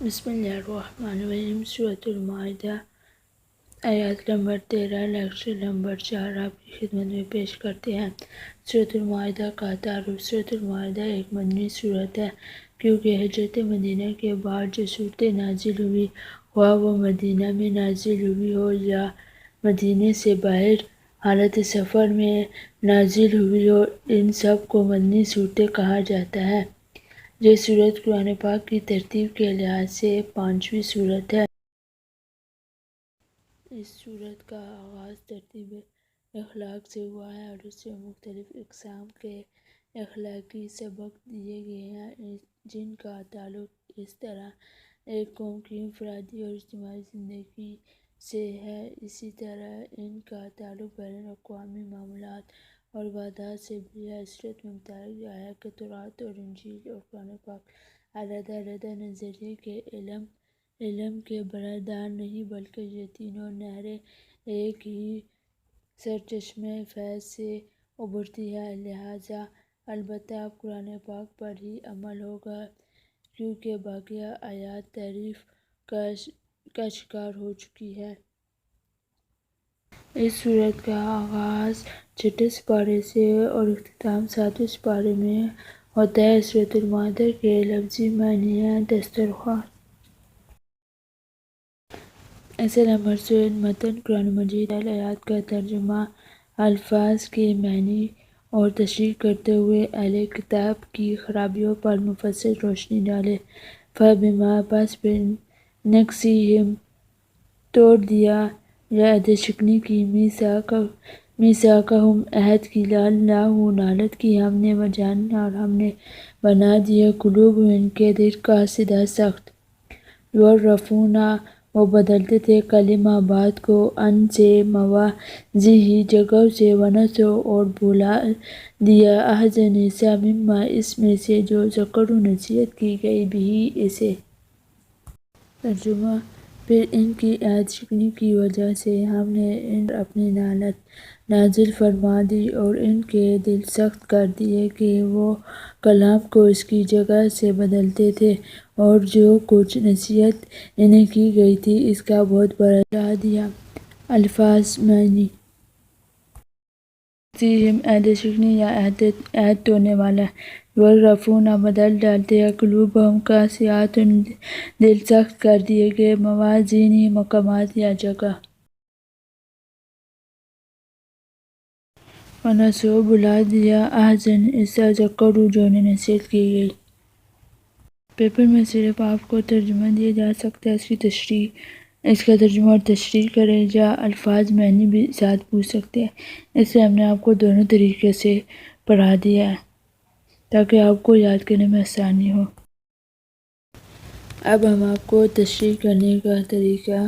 بسم اللہ الرحمن الرحیم۔ سورۃ المائدہ آیات نمبر 13 لیکچر نمبر 4 آپ کی خدمت میں پیش کرتے ہیں۔ سورۃ المائدہ کا تعارف۔ سورۃ المائدہ ایک مدنی سورت ہے کیونکہ ہجرت مدینہ کے بعد جو صورتیں نازل ہوئی، خواہ وہ مدینہ میں نازل ہوئی ہو یا مدینہ سے باہر حالت سفر میں نازل ہوئی ہو، ان سب کو مدنی صورتیں کہا جاتا ہے۔ یہ سورت قرآن پاک کی ترتیب کے لحاظ سے 5ویں سورت ہے۔ اس سورت کا آغاز ترتیب اخلاق سے ہوا ہے اور اس میں مختلف اقسام کے اخلاقی سبق دیے گئے ہیں جن کا تعلق اس طرح ایک قوم کی انفرادی اور اجتماعی زندگی سے ہے، اسی طرح ان کا تعلق بین الاقوامی معاملات اور عبادات سے بھی ہے۔ سورت میں متعلق آیات کہ توراۃ اور انجیل اور قرآن پاک علیحدہ علیحدہ نظریے کے علم کے برادر نہیں بلکہ یہ تینوں نہریں ایک ہی سرچشمہ فیض سے ابھرتی ہیں، لہٰذا البتہ اب قرآن پاک پر ہی عمل ہوگا کیونکہ باقیہ آیات تحریف کا شکار ہو چکی ہیں۔ اس سورت کا آغاز 6 سپارے سے اور اختتام 7 سپارے میں ہوتا ہے۔ سورۃ المائدہ کے لفظی معنی ہیں دسترخوان۔ اصل مرسوم متن قرآن مجید آیات کا ترجمہ الفاظ کے معنی اور تشریح کرتے ہوئے اہل کتاب کی خرابیوں پر مفصل روشنی ڈالے۔ فَبِمَا پس پھر نَقْضِهِمْ توڑ دیا یا عہد شکنی کی میثاقہم عہد کی لعنت کی ہم نے وجعلنا اور ہم نے بنا دیا قلوبہم ان کے دل قاسیۃ سخت، یحرفون وہ بدلتے تھے کلمہ بات کو عن سے مواضعہ جگہوں سے ونسوا اور بھلا دیا احسن حصہ مما اس میں سے جو ذکروا نصیحت کی گئی بھی اسے۔ ترجمہ پھر ان کی عہد شکنی کی وجہ سے ہم نے ان پر اپنی لعنت نازل فرما دی اور ان کے دل سخت کر دیے کہ وہ کلام کو اس کی جگہ سے بدلتے تھے اور جو کچھ نصیحت انہیں کی گئی تھی اس کا بہت بڑا جھٹلا دیا۔ الفاظ معنی۔ نَقْضِهِمْ عہد شکنی یا عہد توڑنے والا، یحرفون بدل ڈالتے ہیں قلوبہم قاسیۃ دل سخت کر دیے گئے، مواضعہ مقامات یا جگہ، ونسوا بھلا دیا احسن حصہ ذکروا جو انہیں نصیحت کی گئی۔ پیپر میں صرف آپ کو ترجمہ دیا جا سکتا ہے، اس کا ترجمہ اور تشریح کریں یا الفاظ معنی بھی ساتھ پوچھ سکتے ہیں، اس لیے ہم نے آپ کو دونوں طریقے سے پڑھا دیا ہے تاکہ آپ کو یاد کرنے میں آسانی ہو۔ اب ہم آپ کو تشریح کرنے کا طریقہ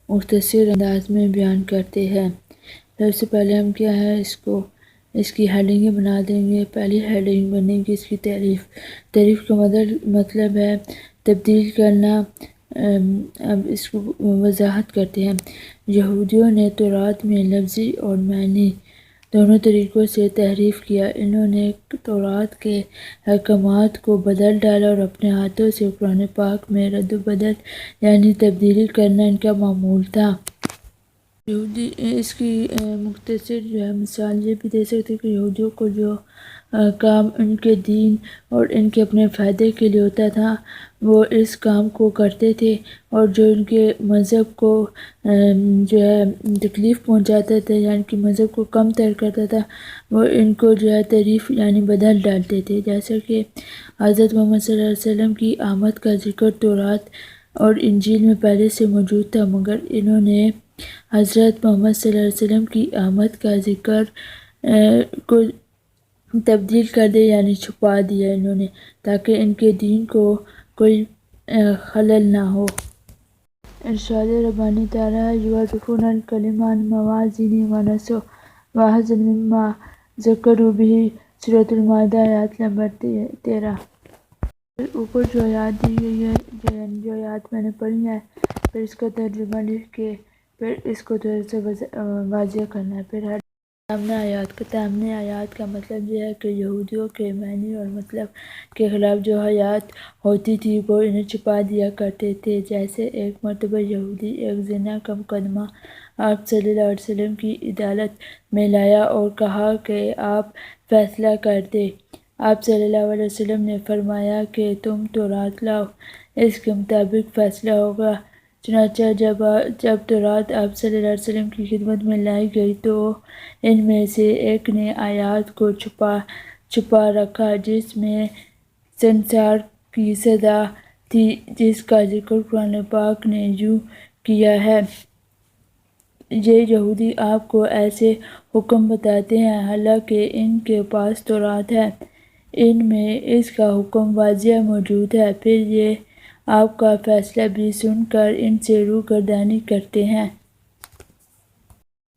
مختصر انداز میں بیان کرتے ہیں۔ سب سے پہلے ہم کیا ہے اس کی ہیڈنگیں بنا دیں گے۔ پہلی ہیڈنگ بنے گی اس کی تعریف۔ تعریف کا مطلب ہے تبدیل کرنا۔ اب اس کو وضاحت کرتے ہیں۔ یہودیوں نے تورات میں لفظی اور معنی دونوں طریقوں سے تحریف کیا۔ انہوں نے تورات کے احکامات کو بدل ڈالا اور اپنے ہاتھوں سے قرآن پاک میں رد و بدل یعنی تبدیلی کرنا ان کا معمول تھا۔ اس کی مختصر مثال یہ بھی دے سکتے کہ یہودیوں کو جو کام ان کے دین اور ان کے اپنے فائدے کے لیے ہوتا تھا وہ اس کام کو کرتے تھے، اور جو ان کے مذہب کو جو ہے تکلیف پہنچاتا تھا یا ان کے مذہب کو کم تر کرتا تھا وہ ان کو جو ہے تحریف یعنی بدل ڈالتے تھے۔ جیسا کہ حضرت محمد صلی اللہ علیہ وسلم کی آمد کا ذکر تورات اور انجیل میں پہلے سے موجود تھا، مگر انہوں نے حضرت محمد صلی اللہ علیہ وسلم کی آمد کا ذکر کو تبدیل کر دیا یعنی چھپا دیا انہوں نے تاکہ ان کے دین کو کوئی خلل نہ ہو۔ ارشاد ربانی تعالیٰ ہے یحرفون الکلم عن مواضعہ ونسوا احسن مما ذکروا بہ۔ سورۃ المائدہ آیات نمبر 13۔ پھر اوپر جو آیات دی گئی ہے جو آیات میں نے پڑھی ہے پھر اس کا ترجمہ لکھ کے پھر اس کو تھوڑا سا واضح کرنا ہے۔ پھر تامنہ آیات کا مطلب یہ ہے کہ یہودیوں کے معنی اور مطلب کے خلاف جو آیات ہوتی تھی وہ انہیں چھپا دیا کرتے تھے۔ جیسے ایک مرتبہ یہودی ایک زنا کا مقدمہ آپ صلی اللہ علیہ وسلم کی عدالت میں لایا اور کہا کہ آپ فیصلہ کر دیں۔ آپ صلی اللہ علیہ وسلم نے فرمایا کہ تم تورات لاؤ، اس کے مطابق فیصلہ ہوگا۔ چنانچہ جب تورات آپ صلی اللہ علیہ وسلم کی خدمت میں لائی گئی تو ان میں سے ایک نے آیات کو چھپا رکھا جس میں سنسار کی سزا تھی، جس کا ذکر قرآن پاک نے یوں کیا ہے: یہ یہودی آپ کو ایسے حکم بتاتے ہیں حالانکہ ان کے پاس تورات ہے، ان میں اس کا حکم واضح موجود ہے، پھر یہ آپ کا فیصلہ بھی سن کر ان سے روگردانی کرتے ہیں۔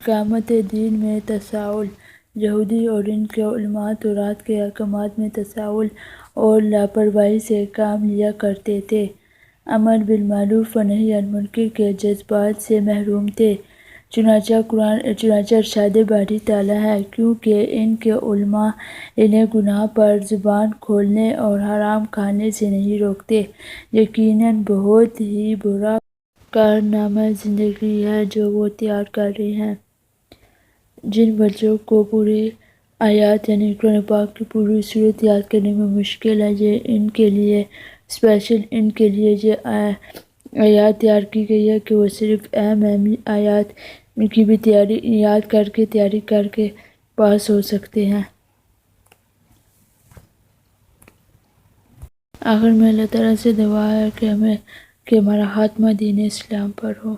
احکامات دین میں تساہل: یہودی اور ان کے علماء تورات کے احکامات میں تساہل اور لاپرواہی سے کام لیا کرتے تھے، امر بالمعروف و نہی عن المنکر کے جذبات سے محروم تھے۔ چنانچہ ارشاد باری تعالیٰ ہے: کیونکہ ان کے علماء انہیں گناہ پر زبان کھولنے اور حرام کھانے سے نہیں روکتے، یقیناً بہت ہی برا کارنامہ زندگی ہے جو وہ اختیار کر رہے ہیں۔ جن بچوں کو پوری آیات یعنی قرآن پاک کی پوری صورت یاد کرنے میں مشکل ہے، ان کے لیے یہ آیات تیار کی گئی ہے کہ وہ صرف اہم آیات کی بھی یاد کر کے تیاری کر کے پاس ہو سکتے ہیں۔ آخر میں اللہ تعالیٰ سے دعا ہے کہ ہمارا خاتمہ دین اسلام پر ہو۔